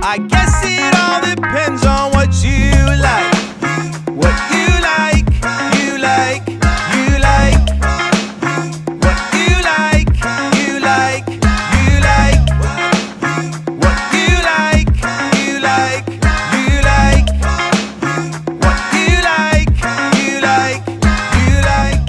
I guess it all depends on what you like. What you like, you like, you like. What you like, you like, you like. What you like, you like, you like. What you like, you like, you like.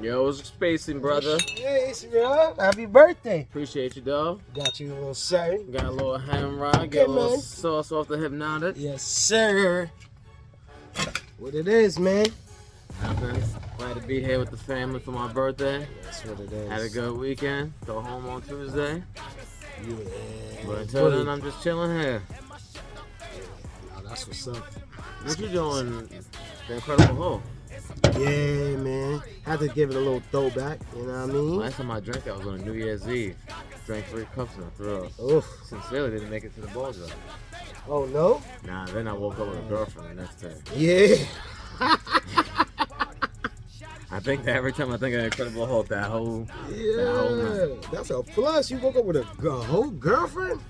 Yo, what's spacing, brother? Hey, bro. Happy birthday. Appreciate you, dog. Got you a little something. Got a little ham rock, get a little sauce off the Hypnotic. Yes, sir. What it is, man. Nothing. Glad to be here with the family for my birthday. That's what it is. Had a good weekend. Go home on Tuesday. Yeah. But until then, I'm just chilling here. Oh, that's what's up. What you doing? The Incredible Hulk. Yeah, man. Had to give it a little throwback, you know what I mean? Last time I drank, I was on a New Year's Eve. Drank 3 cups and I threw up. Oof. Sincerely, didn't make it to the ball drop. Oh, no? Nah, then I woke up with a girlfriend the next day. Yeah. I think that every time I think of Incredible Hulk, that whole night. That's a plus. You woke up with a whole girlfriend?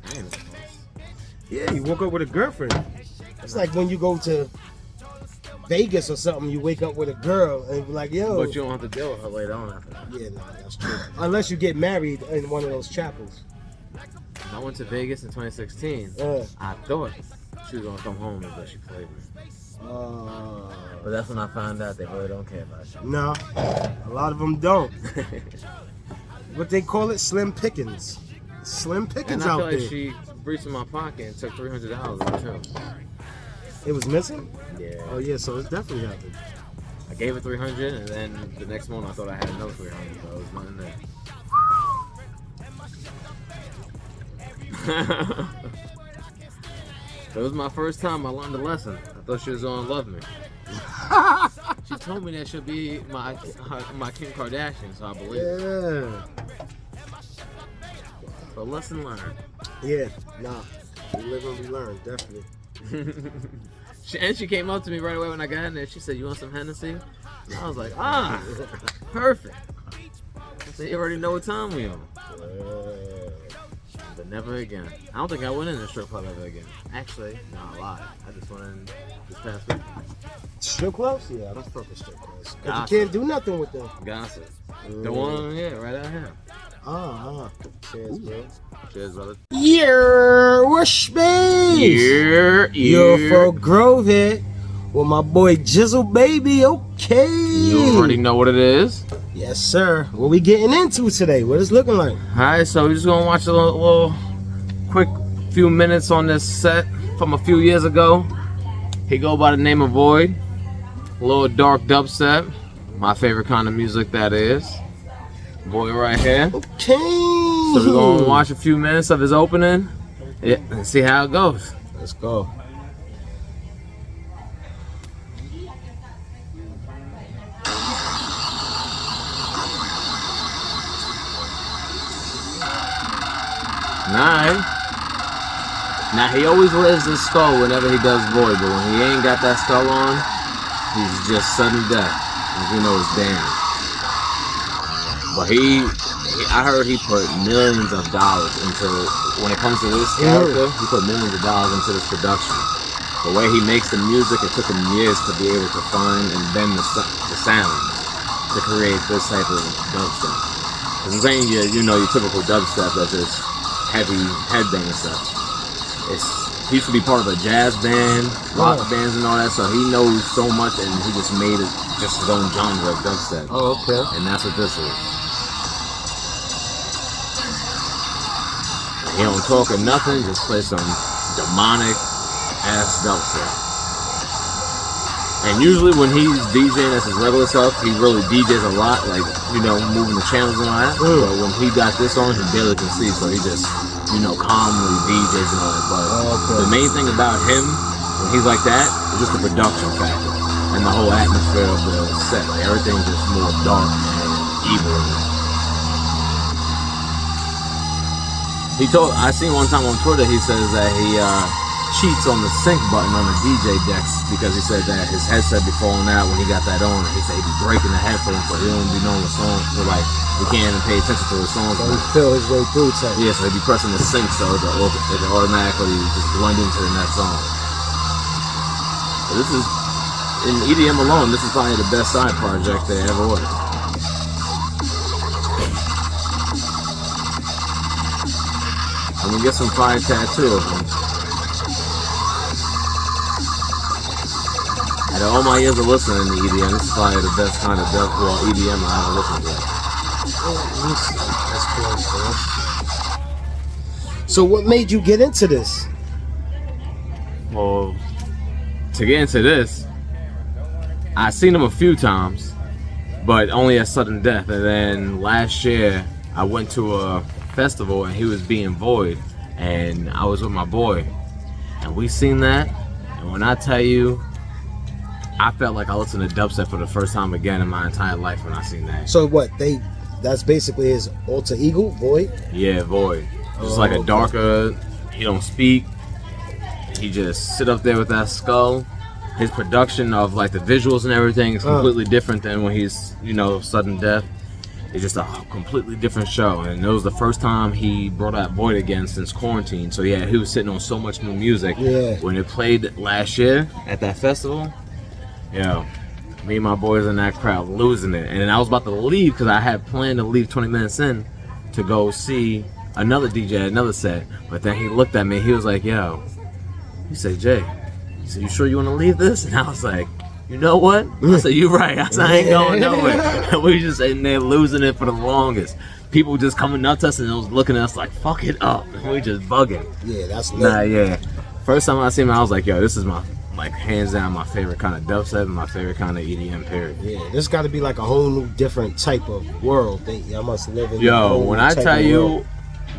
Damn. Yeah, you woke up with a girlfriend. It's like when you go to Vegas or something, you wake up with a girl and be like, yo. But you don't have to deal with her later on after that. Yeah, no, that's true. Unless you get married in one of those chapels. I went to Vegas in 2016. I thought she was gonna come home but she played me. But that's when I found out they really don't care about you. No, a lot of them don't. What they call it, slim pickings. Slim pickings and I out feel like there. she reached in my pocket and took $300 too. It was missing? Yeah. Oh yeah, so it's definitely happened. I gave her $300 and then the next morning I thought I had another $300, so it was nothing there. It was my first time I learned a lesson. I thought she was gonna love me. She told me that she'll be my Kim Kardashian, so I believe it. Yeah. But lesson learned. Yeah, nah. We live and we learn, definitely. She came up to me right away when I got in there. She said, "You want some Hennessy?" And I was like, "Ah, perfect." I said, "You already know what time we on." But never again. I don't think I went in a strip club ever again. Actually, no, I lied. I just went in this past week. Strip clubs? Yeah, I don't fuck with strip clubs. Cause Gossip. you can't do nothing with them. Gossip. The one, yeah, right out here. Cheers, bro. Cheers, brother. Yeah, what's space? Yo, for Grove here with my boy Jizzle, baby. Okay. You already know what it is. Yes, sir. What we getting into today? What it's looking like? Alright, so we're just gonna watch a little quick few minutes on this set from a few years ago. He go by the name of Voyd. A little dark dubstep. My favorite kind of music, that is. Boy right here. Okay. So we're gonna watch a few minutes of his opening and see how it goes. Let's go. Alright. Now he always wears this skull whenever he does Voyd, but when he ain't got that skull on, he's just sudden death. As you know, it's damn. But I heard he put millions of dollars into, when it comes to this character, he put millions of dollars into this production. The way he makes the music, it took him years to be able to find and bend the sound to create this type of dubstep. Because I'm saying, you know, your typical dubstep that's just heavy headbang stuff. He used to be part of a jazz band, rock bands and all that, so he knows so much and he just made it just his own genre of dubstep. Oh, okay. And that's what this is. He don't talk or nothing, just play some demonic ass dubstep. And usually when he's DJing as his regular self, he really DJs a lot, like, you know, moving the channels and all that. But when he got this on, he barely can see, so he just, you know, calmly DJs and all that. But the main thing about him, when he's like that, is just the production factor. And the whole atmosphere of the set. Like, everything's just more dark and evil. I seen one time on Twitter, he says that he cheats on the sync button on the DJ decks because he said that his headset be falling out when he got that on. He said he be breaking the headphones so he don't be knowing what song. So like He can't even pay attention to the song. So he feel his way through type. Yeah, so he'd be pressing the sync, so it automatically just blend into the next song. But this is, in EDM alone, this is probably the best side project they ever ordered. I'm gonna get some fire tattoo of him. Out of all my years of listening to EDM, this is probably the best kind of EDM I ever listened to. That's cool, bro. So what made you get into this? Well, to get into this, I seen him a few times, but only at sudden death. And then last year, I went to a festival and he was being Voyd, and I was with my boy, and we seen that. And when I tell you, I felt like I listened to dubstep for the first time again in my entire life when I seen that. So what that's basically his alter ego, Voyd? Yeah, Voyd. Just like a darker, he don't speak. He just sit up there with that skull. His production of like the visuals and everything is completely different than when he's, sudden death. It's just a completely different show. And it was the first time he brought out Voyd again since quarantine. So yeah, he was sitting on so much new music. Yeah. When it played last year at that festival, me and my boys in that crowd losing it. And then I was about to leave because I had planned to leave 20 minutes in to go see another DJ at another set. But then he looked at me, he was like, yo, he said, Jay, he said, you sure you want to leave this? And I was like, you know what? I said, you're right. I said, I ain't going nowhere. And we just sitting there losing it for the longest. People just coming up to us and was looking at us like, fuck it up. And we just bugging. Yeah, that's lit. Nah, yeah. First time I seen him, I was like, yo, this is my, hands down, my favorite kind of dubstep and my favorite kind of EDM, period. Yeah, this got to be like a whole new different type of world. Y'all must live in Yo, when I tell you,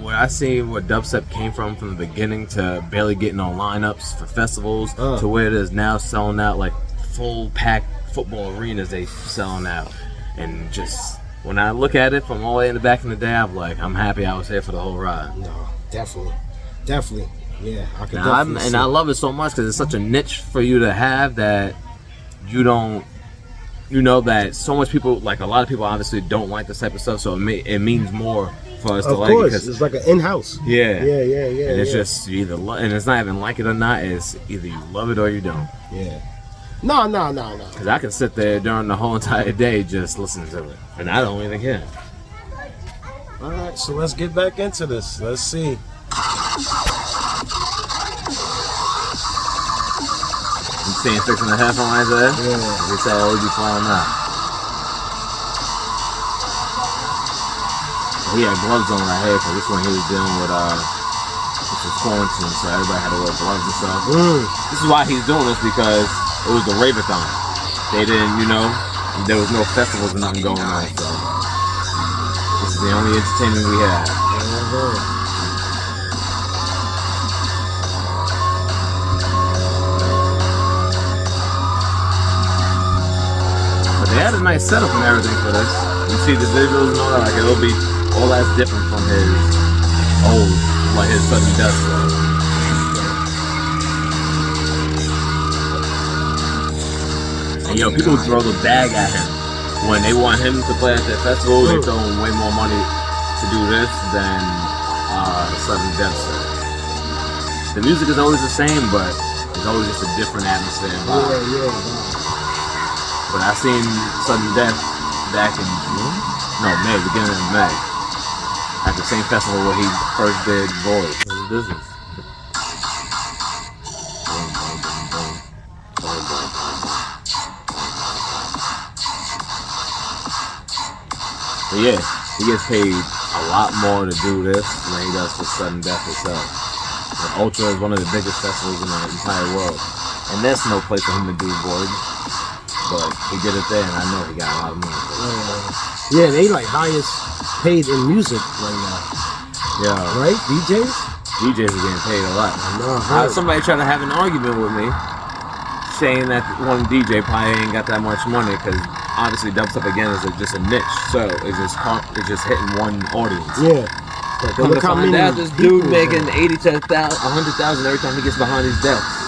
when I see where dubstep came from the beginning to barely getting on lineups for festivals to where it is now selling out like full packed football arenas, they selling out. And just when I look at it from all the way in the back in the day, I'm happy I was here for the whole ride. No, definitely. Yeah, I can I love it so much because it's such a niche for you to have that you don't, that so much people, like a lot of people obviously don't like this type of stuff, so it means more for us to like it. Of course, it's like an in-house. Yeah. And it's just you either and it's not even like it or not, it's either you love it or you don't. Yeah. No. Because I can sit there during the whole entire day just listening to it, and I don't even care. All right, so let's get back into this. Let's see. You seeing fixing the headphone right there? Yeah. They say I always be flying out. He had gloves on right here because this one he was dealing with this was quarantine, so everybody had to wear gloves and stuff. This is why he's doing this, because it was the rave-a-thon. They didn't, there was no festivals and nothing going on, so this is the only entertainment we had. They had a nice setup and everything for this. You see the visuals and all that, like it'll be all that's different from his old, like his sudden death stuff. And people throw the bag at him. When they want him to play at their festival, they throw him way more money to do this than sudden death stuff. The music is always the same, but it's always just a different atmosphere and vibe. But I seen Sudden Death back in May, beginning of May, at the same festival where he first did Voyd. This is. But yeah, he gets paid a lot more to do this than he does for Sudden Death itself. The Ultra is one of the biggest festivals in the entire world, and there's no place for him to do Voyd. But he did it there, and I know he got a lot of money for it. Yeah, they like highest paid in music right now. Yeah. Right? DJs are getting paid a lot. I know. Somebody tried to have an argument with me, saying that one DJ probably ain't got that much money, because obviously dubstep again is just a niche, so it's just hitting one audience. Yeah. But come to find out, this dude making $80,000 to $100,000 every time he gets behind these decks.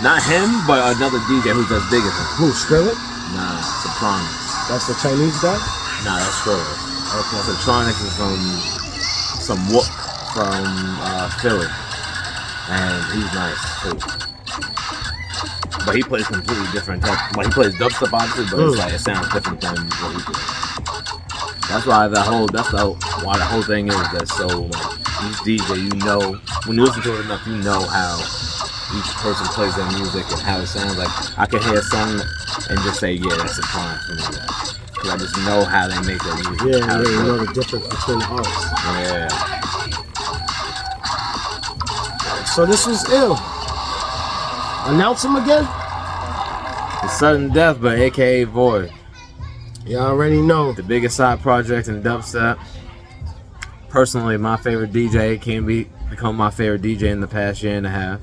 Not him, but another DJ who's as big as him. Who, Skrillex? Nah, Sopranos. That's the Chinese guy? Nah, that's Skrillex. Okay. Subtronic is some whoop from Philly, and he's nice too. But he plays completely different type. Well, he plays dubstep obviously, but it's like it sounds different than what he does. That's why the whole thing is that so like each DJ, you know, when you listen to it enough, you know how each person plays their music and how it sounds. Like I can hear a song and just say, yeah, that's a fine for me. Because I just know how they make their music. Yeah, you know the difference between the artists. Yeah. So this was ill. Announce him again? It's Sudden Death, but AKA Voyd. You already know. The biggest side project in dubstep. Personally, my favorite DJ can become my favorite DJ in the past year and a half.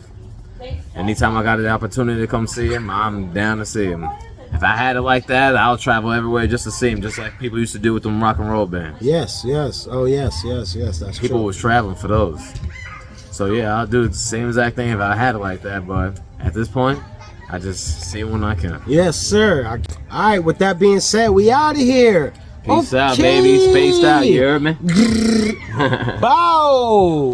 Anytime I got the opportunity to come see him, I'm down to see him. If I had it like that, I'll travel everywhere just to see him, just like people used to do with them rock and roll bands. Yes. Oh, yes. That's People true. was traveling for those. So yeah, I'll do the same exact thing if I had it like that. But at this point, I just see it when I can. Yes, sir. All right, with that being said, we out of here. Peace out, baby. Spaced out, you heard me? Bow.